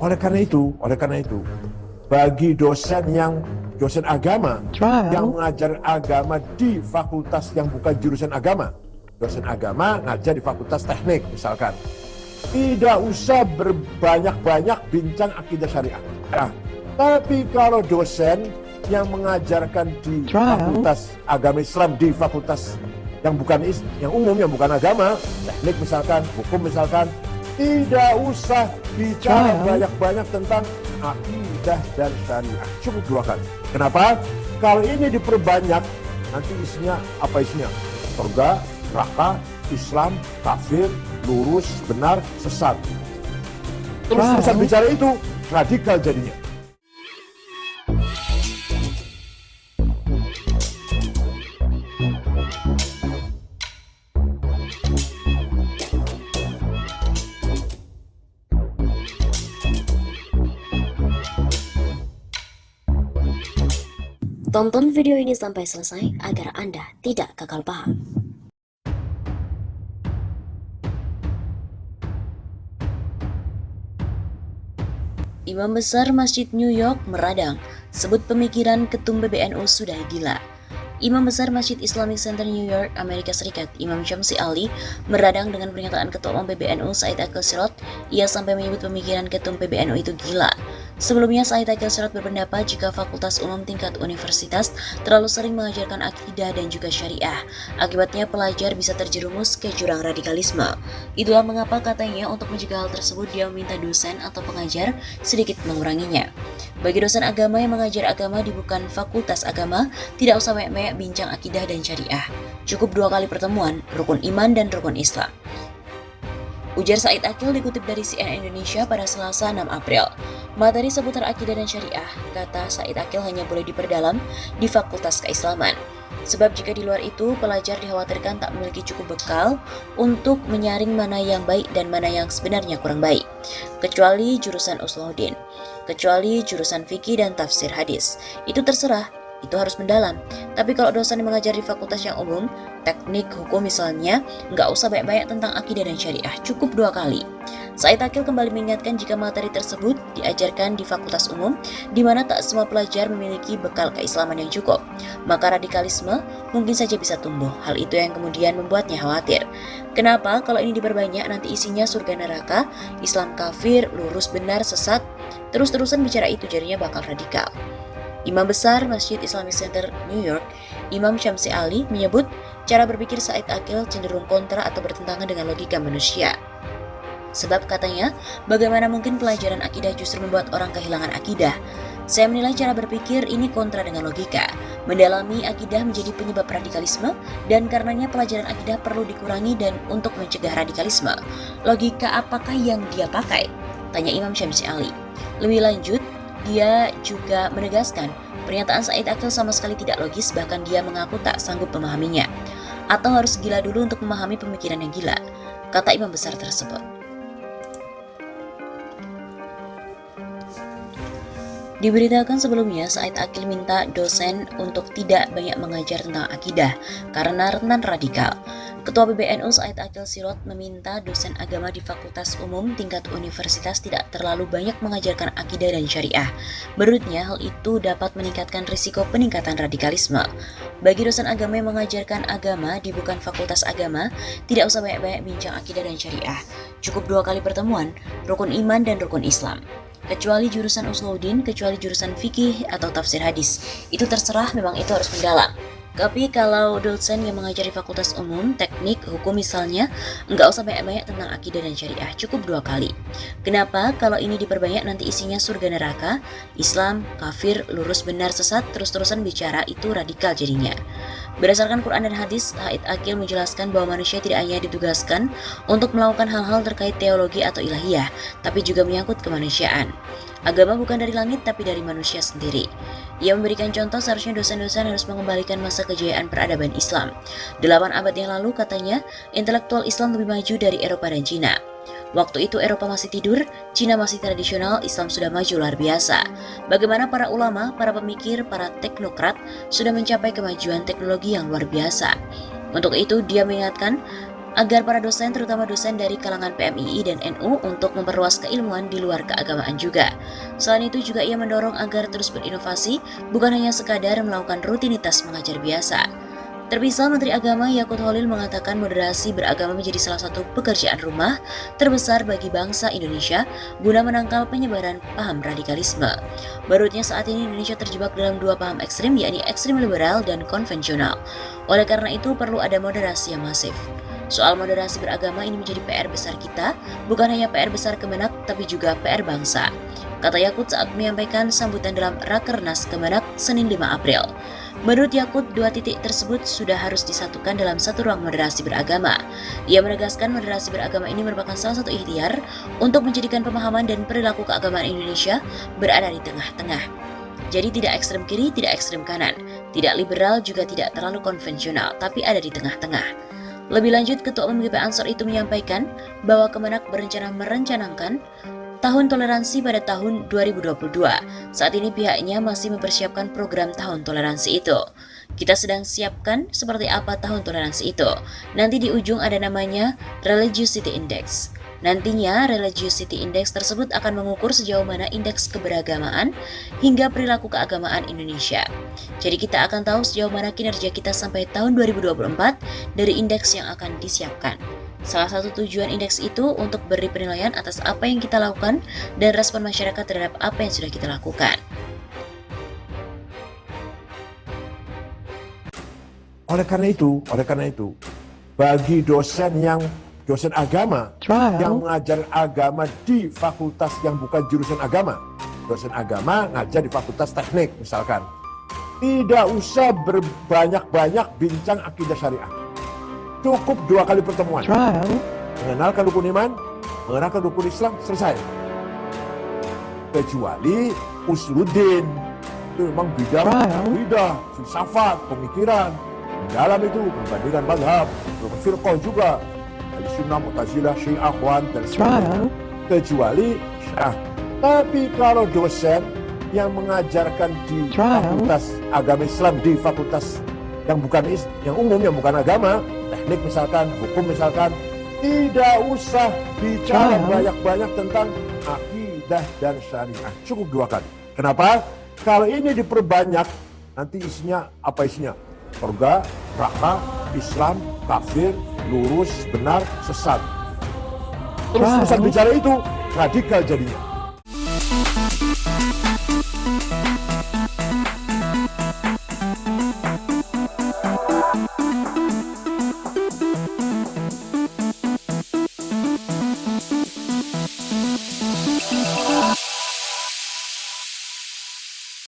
Oleh karena itu, bagi dosen agama yang mengajar agama di fakultas yang bukan jurusan agama, dosen agama ngajar di fakultas teknik misalkan, tidak usah berbanyak-banyak bincang akidah syariah. Nah, tapi kalau dosen yang mengajarkan di fakultas agama Islam, di fakultas yang bukan yang umum, yang bukan agama, teknik misalkan, hukum misalkan, tidak usah bicara banyak-banyak tentang akidah dan syariah. Cukup 2 kali. Kenapa? Kalau ini diperbanyak, nanti isinya apa isinya? Surga, neraka, Islam, kafir, lurus, benar, sesat. Terus-terusan bicara itu radikal jadinya. Tonton video ini sampai selesai agar Anda tidak gagal paham. Imam Besar Masjid New York meradang, sebut pemikiran ketum PBNU sudah gila. Imam Besar Masjid Islamic Center New York, Amerika Serikat, Imam Syamsi Ali, meradang dengan pernyataan Ketua Umum PBNU Said Akil Sirot. Ia sampai menyebut pemikiran ketum PBNU itu gila. Sebelumnya, Said Akil Sirot berpendapat jika fakultas umum tingkat universitas terlalu sering mengajarkan akidah dan juga syariah. Akibatnya pelajar bisa terjerumus ke jurang radikalisme. Itulah mengapa katanya untuk mencegah hal tersebut dia meminta dosen atau pengajar sedikit menguranginya. Bagi dosen agama yang mengajar agama di bukan fakultas agama, tidak usah banyak-banyak bincang akidah dan syariah. Cukup 2 kali pertemuan, rukun iman dan rukun Islam. Ujar Said Akil dikutip dari CNN Indonesia pada Selasa 6 April. Materi seputar akidah dan syariah, kata Said Akil, hanya boleh diperdalam di Fakultas Keislaman. Sebab jika di luar itu, pelajar dikhawatirkan tak memiliki cukup bekal untuk menyaring mana yang baik dan mana yang sebenarnya kurang baik. Kecuali jurusan Usuluddin, kecuali jurusan fikih dan tafsir hadis. Itu terserah. Itu harus mendalam. Tapi kalau dosen yang mengajar di fakultas yang umum, teknik, hukum misalnya, nggak usah banyak-banyak tentang akidah dan syariah, cukup 2 kali. Said Akil kembali mengingatkan jika materi tersebut diajarkan di fakultas umum, di mana tak semua pelajar memiliki bekal keislaman yang cukup, maka radikalisme mungkin saja bisa tumbuh. Hal itu yang kemudian membuatnya khawatir. Kenapa? Kalau ini diperbanyak nanti isinya surga neraka, Islam kafir, lurus benar, sesat, terus-terusan bicara itu jadinya bakal radikal. Imam Besar Masjid Islamic Center New York, Imam Syamsi Ali, menyebut cara berpikir Said Akil cenderung kontra atau bertentangan dengan logika manusia. Sebab katanya, bagaimana mungkin pelajaran akidah justru membuat orang kehilangan akidah? Saya menilai cara berpikir ini kontra dengan logika. Mendalami akidah menjadi penyebab radikalisme, dan karenanya pelajaran akidah perlu dikurangi dan untuk mencegah radikalisme. Logika apakah yang dia pakai? Tanya Imam Syamsi Ali. Lebih lanjut, dia juga menegaskan pernyataan Said Akil sama sekali tidak logis, bahkan dia mengaku tak sanggup memahaminya. Atau harus gila dulu untuk memahami pemikiran yang gila, kata imam besar tersebut. Diberitakan sebelumnya, Said Akil minta dosen untuk tidak banyak mengajar tentang akidah karena rentan radikal. Ketua PBNU Said Akil Sirot meminta dosen agama di fakultas umum tingkat universitas tidak terlalu banyak mengajarkan akidah dan syariah. Menurutnya, hal itu dapat meningkatkan risiko peningkatan radikalisme. Bagi dosen agama yang mengajarkan agama di bukan fakultas agama, tidak usah banyak-banyak bincang akidah dan syariah. Cukup 2 kali pertemuan, rukun iman dan rukun Islam. Kecuali jurusan Usuluddin, kecuali jurusan fikih atau tafsir hadis. Itu terserah, memang itu harus mendalam. Tapi kalau dosen yang mengajar di fakultas umum, teknik, hukum misalnya, nggak usah banyak-banyak tentang akidah dan syariah, cukup 2 kali. Kenapa? Kalau ini diperbanyak nanti isinya surga neraka, Islam, kafir, lurus benar sesat, terus-terusan bicara itu radikal jadinya. Berdasarkan Quran dan hadis, Said Akil menjelaskan bahwa manusia tidak hanya ditugaskan untuk melakukan hal-hal terkait teologi atau ilahiyah, tapi juga menyangkut kemanusiaan. Agama bukan dari langit tapi dari manusia sendiri. Ia memberikan contoh seharusnya dosen-dosen harus mengembalikan masa kejayaan peradaban Islam. 8 abad yang lalu katanya, intelektual Islam lebih maju dari Eropa dan Cina. Waktu itu Eropa masih tidur, Cina masih tradisional, Islam sudah maju luar biasa. Bagaimana para ulama, para pemikir, para teknokrat sudah mencapai kemajuan teknologi yang luar biasa. Untuk itu dia mengingatkan agar para dosen, terutama dosen dari kalangan PMII dan NU, untuk memperluas keilmuan di luar keagamaan juga. Selain itu juga ia mendorong agar terus berinovasi, bukan hanya sekadar melakukan rutinitas mengajar biasa. Terpisah, Menteri Agama Yakut Holil mengatakan moderasi beragama menjadi salah satu pekerjaan rumah terbesar bagi bangsa Indonesia guna menangkal penyebaran paham radikalisme. Menurutnya saat ini Indonesia terjebak dalam dua paham ekstrim, yakni ekstrim liberal dan konvensional. Oleh karena itu perlu ada moderasi yang masif. Soal moderasi beragama ini menjadi PR besar kita, bukan hanya PR besar Kemenak, tapi juga PR bangsa, kata Yakut saat menyampaikan sambutan dalam Rakernas Kemenak Senin 5 April. Menurut Yakut, dua titik tersebut sudah harus disatukan dalam satu ruang moderasi beragama. Ia menegaskan moderasi beragama ini merupakan salah satu ikhtiar untuk menjadikan pemahaman dan perilaku keagamaan Indonesia berada di tengah-tengah. Jadi tidak ekstrem kiri, tidak ekstrem kanan, tidak liberal juga tidak terlalu konvensional, tapi ada di tengah-tengah. Lebih lanjut, Ketua Umum GP Ansor itu menyampaikan bahwa Kemenak merencanakan Tahun Toleransi pada tahun 2022. Saat ini pihaknya masih mempersiapkan program Tahun Toleransi itu. Kita sedang siapkan seperti apa Tahun Toleransi itu. Nanti di ujung ada namanya Religiosity Index. Nantinya Religiosity Index tersebut akan mengukur sejauh mana indeks keberagamaan hingga perilaku keagamaan Indonesia. Jadi kita akan tahu sejauh mana kinerja kita sampai tahun 2024 dari indeks yang akan disiapkan. Salah satu tujuan indeks itu untuk beri penilaian atas apa yang kita lakukan dan respon masyarakat terhadap apa yang sudah kita lakukan. Oleh karena itu, bagi dosen agama yang mengajar agama di fakultas yang bukan jurusan agama, dosen agama ngajar di fakultas teknik misalkan, tidak usah berbanyak-banyak bincang akidah syariah. Cukup 2 kali pertemuan. Mengenalkan rukun iman, mengenalkan rukun Islam, selesai. Kecuali usuluddin, itu memang bidang akidah, filsafat, pemikiran. Dalam itu perbandingan mazhab, firqah juga, Ahlussunnah, Mu'tazilah, Syiah, Ikhwan, dan sebagainya. Kecuali Syiah. Tapi kalau dosen yang mengajarkan di fakultas agama Islam, di fakultas yang umum, yang bukan agama, teknik misalkan, hukum misalkan, tidak usah bicara banyak-banyak tentang akidah dan syariah. Cukup 2 kali. Kenapa? Kalau ini diperbanyak, nanti isinya apa isinya? Surga, neraka, Islam, kafir, lurus, benar, sesat. Terus-terusan bicara itu, radikal jadinya.